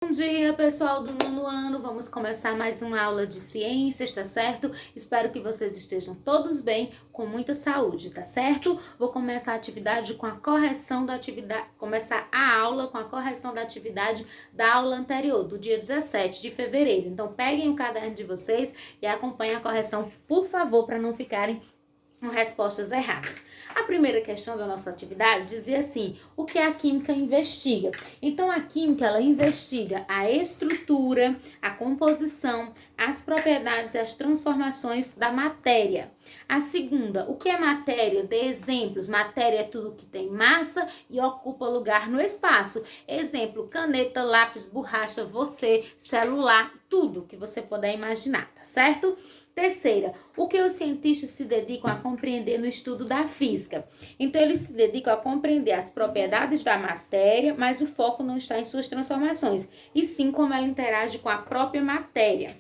Bom dia, pessoal do nono ano. Vamos começar mais uma aula de ciências, tá certo? Espero que vocês estejam todos bem, com muita saúde, tá certo? Vou começar a atividade com a correção da atividade, começar a aula com a correção da atividade da aula anterior, do dia 17 de fevereiro. Então, peguem o caderno de vocês e acompanhem a correção, por favor, para não ficarem com respostas erradas. A primeira questão da nossa atividade dizia assim: o que a química investiga? Então, a química, ela investiga a estrutura, a composição, as propriedades e as transformações da matéria. A segunda, o que é matéria? Dê exemplos. Matéria é tudo que tem massa e ocupa lugar no espaço. Exemplo, caneta, lápis, borracha, você, celular, tudo que você puder imaginar, tá certo? Terceira, o que os cientistas se dedicam a compreender no estudo da física? Então, eles se dedicam a compreender as propriedades da matéria, mas o foco não está em suas transformações, e sim como ela interage com a própria matéria.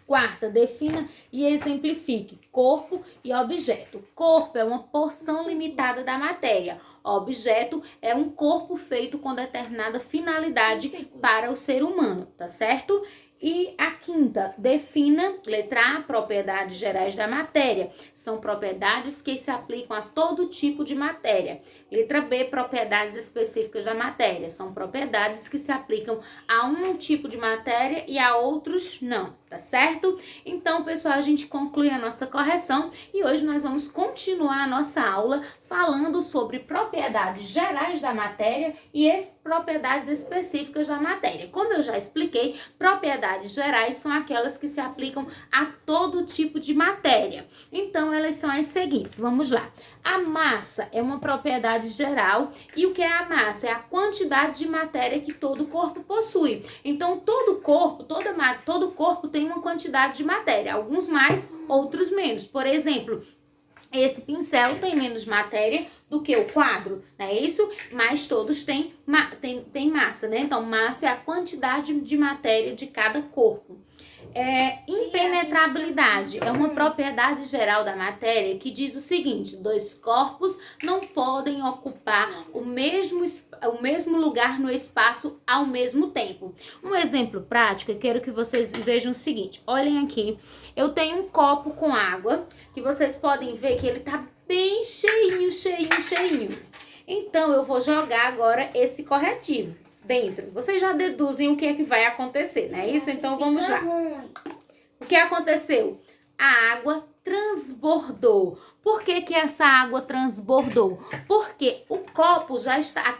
Quarta, defina e exemplifique corpo e objeto. Corpo é uma porção limitada da matéria. Objeto é um corpo feito com determinada finalidade para o ser humano, tá certo? E a quinta, defina, letra A, propriedades gerais da matéria. São propriedades que se aplicam a todo tipo de matéria. Letra B, propriedades específicas da matéria. São propriedades que se aplicam a um tipo de matéria e a outros não, tá certo? Então, pessoal, a gente conclui a nossa correção e hoje nós vamos continuar a nossa aula falando sobre propriedades gerais da matéria e propriedades específicas da matéria. Como eu já expliquei, propriedades gerais são aquelas que se aplicam a todo tipo de matéria. Então, elas são as seguintes. Vamos lá. A massa é uma propriedade geral. E o que é a massa? É a quantidade de matéria que todo corpo possui. Então, todo corpo tem uma quantidade de matéria. Alguns mais, outros menos. Por exemplo, esse pincel tem menos matéria do que o quadro, não é isso? Mas todos têm massa, né? Então, massa é a quantidade de matéria de cada corpo. Impenetrabilidade é uma propriedade geral da matéria que diz o seguinte: dois corpos não podem ocupar o mesmo lugar no espaço ao mesmo tempo. Um exemplo prático, eu quero que vocês vejam o seguinte: olhem aqui, eu tenho um copo com água, que vocês podem ver que ele tá bem cheinho. Então, eu vou jogar agora esse corretivo dentro. Vocês já deduzem o que é que vai acontecer, não é isso? Então, vamos lá. O que aconteceu? A água transbordou. Por que essa água transbordou? Porque o copo já está,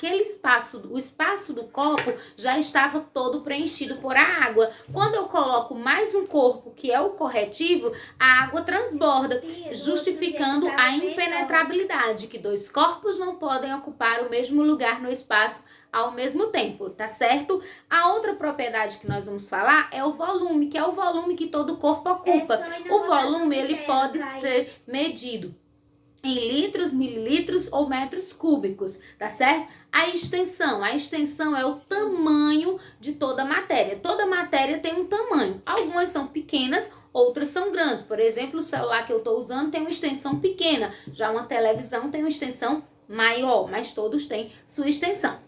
o espaço do copo já estava todo preenchido por a água. Quando eu coloco mais um corpo, que é o corretivo, a água transborda, justificando a impenetrabilidade, que dois corpos não podem ocupar o mesmo lugar no espaço ao mesmo tempo, tá certo? A outra propriedade que nós vamos falar é o volume, que é o volume que todo corpo ocupa. O volume, ele pode ser medido em litros, mililitros ou metros cúbicos, tá certo? A extensão é o tamanho de toda a matéria. Toda matéria tem um tamanho. Algumas são pequenas, outras são grandes. Por exemplo, o celular que eu estou usando tem uma extensão pequena. Já uma televisão tem uma extensão maior, mas todos têm sua extensão.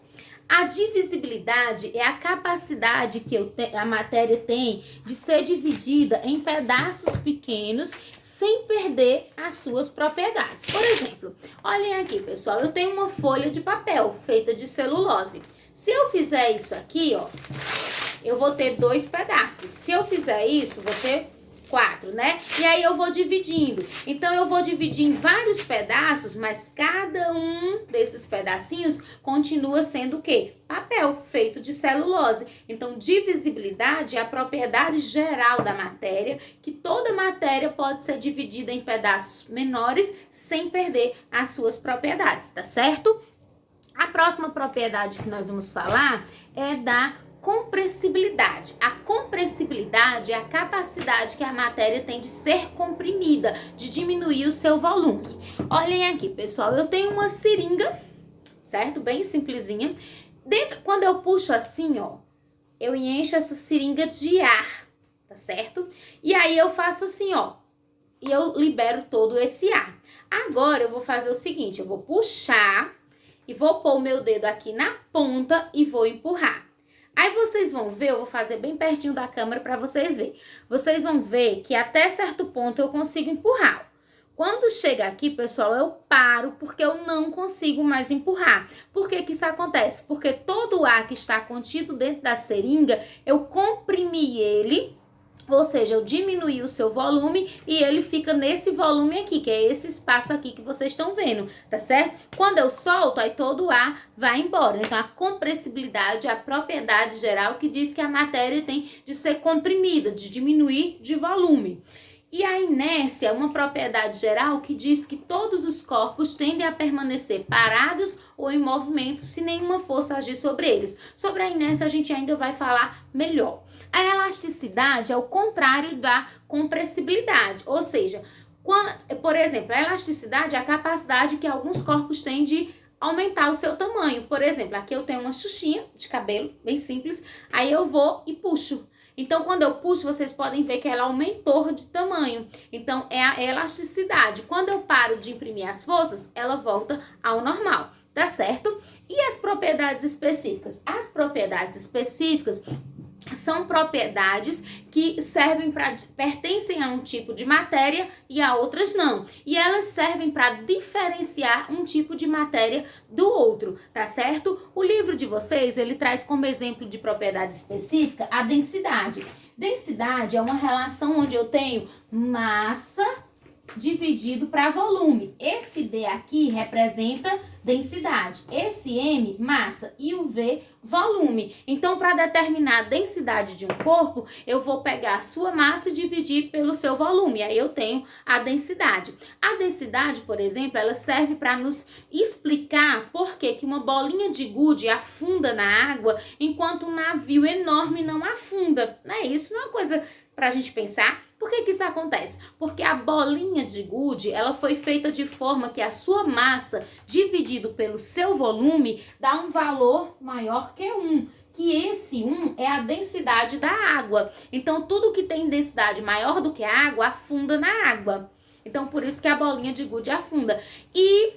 A divisibilidade é a capacidade que a matéria tem de ser dividida em pedaços pequenos sem perder as suas propriedades. Por exemplo, olhem aqui, pessoal, eu tenho uma folha de papel feita de celulose. Se eu fizer isso aqui, ó, eu vou ter 2 pedaços. Se eu fizer isso, vou ter 4, né? E aí eu vou dividindo. Então, eu vou dividir em vários pedaços, mas cada um desses pedacinhos continua sendo o quê? Papel, feito de celulose. Então, divisibilidade é a propriedade geral da matéria, que toda matéria pode ser dividida em pedaços menores sem perder as suas propriedades, tá certo? A próxima propriedade que nós vamos falar é da compressibilidade. A compressibilidade é a capacidade que a matéria tem de ser comprimida, de diminuir o seu volume. Olhem aqui, pessoal, eu tenho uma seringa, certo? Bem simplesinha. Quando eu puxo assim, ó, eu encho essa seringa de ar, tá certo? E aí eu faço assim, ó, e eu libero todo esse ar. Agora eu vou fazer o seguinte, eu vou puxar e vou pôr o meu dedo aqui na ponta e vou empurrar. Aí vocês vão ver, eu vou fazer bem pertinho da câmera para vocês verem. Vocês vão ver que até certo ponto eu consigo empurrar. Quando chega aqui, pessoal, eu paro porque eu não consigo mais empurrar. Por que que isso acontece? Porque todo o ar que está contido dentro da seringa, eu comprimi ele, ou seja, eu diminuí o seu volume e ele fica nesse volume aqui, que é esse espaço aqui que vocês estão vendo, tá certo? Quando eu solto, aí todo o ar vai embora. Então, a compressibilidade é a propriedade geral que diz que a matéria tem de ser comprimida, de diminuir de volume. E a inércia é uma propriedade geral que diz que todos os corpos tendem a permanecer parados ou em movimento se nenhuma força agir sobre eles. Sobre a inércia a gente ainda vai falar melhor. A elasticidade é o contrário da compressibilidade, ou seja, por exemplo, a elasticidade é a capacidade que alguns corpos têm de aumentar o seu tamanho. Por exemplo, aqui eu tenho uma xuxinha de cabelo, bem simples, aí eu vou e puxo. Então, quando eu puxo, vocês podem ver que ela aumentou de tamanho. Então, é a elasticidade. Quando eu paro de imprimir as forças, ela volta ao normal, tá certo? E as propriedades específicas? As propriedades específicas são propriedades que pertencem a um tipo de matéria e a outras não. E elas servem para diferenciar um tipo de matéria do outro, tá certo? O livro de vocês, ele traz como exemplo de propriedade específica a densidade. Densidade é uma relação onde eu tenho massa dividido para volume. Esse D aqui representa densidade, esse M, massa, e o V, volume. Então, para determinar a densidade de um corpo, eu vou pegar a sua massa e dividir pelo seu volume. Aí eu tenho a densidade. A densidade, por exemplo, ela serve para nos explicar por que uma bolinha de gude afunda na água enquanto um navio enorme não afunda. Não é isso? Não é uma coisa para a gente pensar. Por que que isso acontece? Porque a bolinha de gude, ela foi feita de forma que a sua massa dividido pelo seu volume dá um valor maior que 1. Que esse 1 é a densidade da água. Então, tudo que tem densidade maior do que a água afunda na água. Então, por isso que a bolinha de gude afunda. E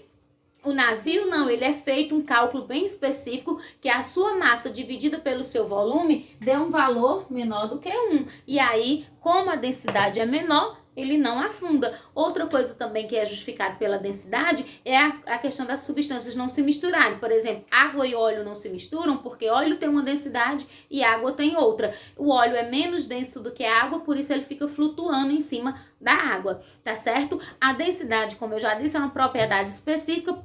o navio não, ele é feito um cálculo bem específico que a sua massa dividida pelo seu volume dê um valor menor do que 1. E aí, como a densidade é menor, ele não afunda. Outra coisa também que é justificada pela densidade é a questão das substâncias não se misturarem. Por exemplo, água e óleo não se misturam porque óleo tem uma densidade e água tem outra. O óleo é menos denso do que a água, por isso ele fica flutuando em cima da água, tá certo? A densidade, como eu já disse, é uma propriedade específica,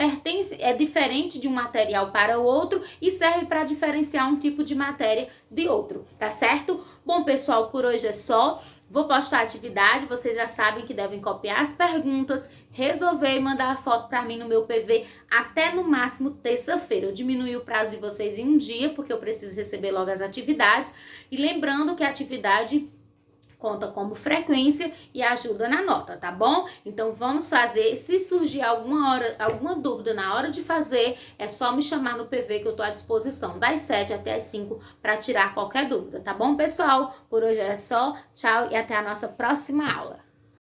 é diferente de um material para o outro e serve para diferenciar um tipo de matéria de outro, tá certo? Bom, pessoal, por hoje é só. Vou postar a atividade, vocês já sabem que devem copiar as perguntas, resolver e mandar a foto para mim no meu PV até no máximo terça-feira. Eu diminui o prazo de vocês em um dia, porque eu preciso receber logo as atividades. E lembrando que a atividade conta como frequência e ajuda na nota, tá bom? Então vamos fazer. Se surgir alguma dúvida na hora de fazer, é só me chamar no PV que eu tô à disposição das 7 até as 5 para tirar qualquer dúvida, tá bom, pessoal? Por hoje é só. Tchau e até a nossa próxima aula.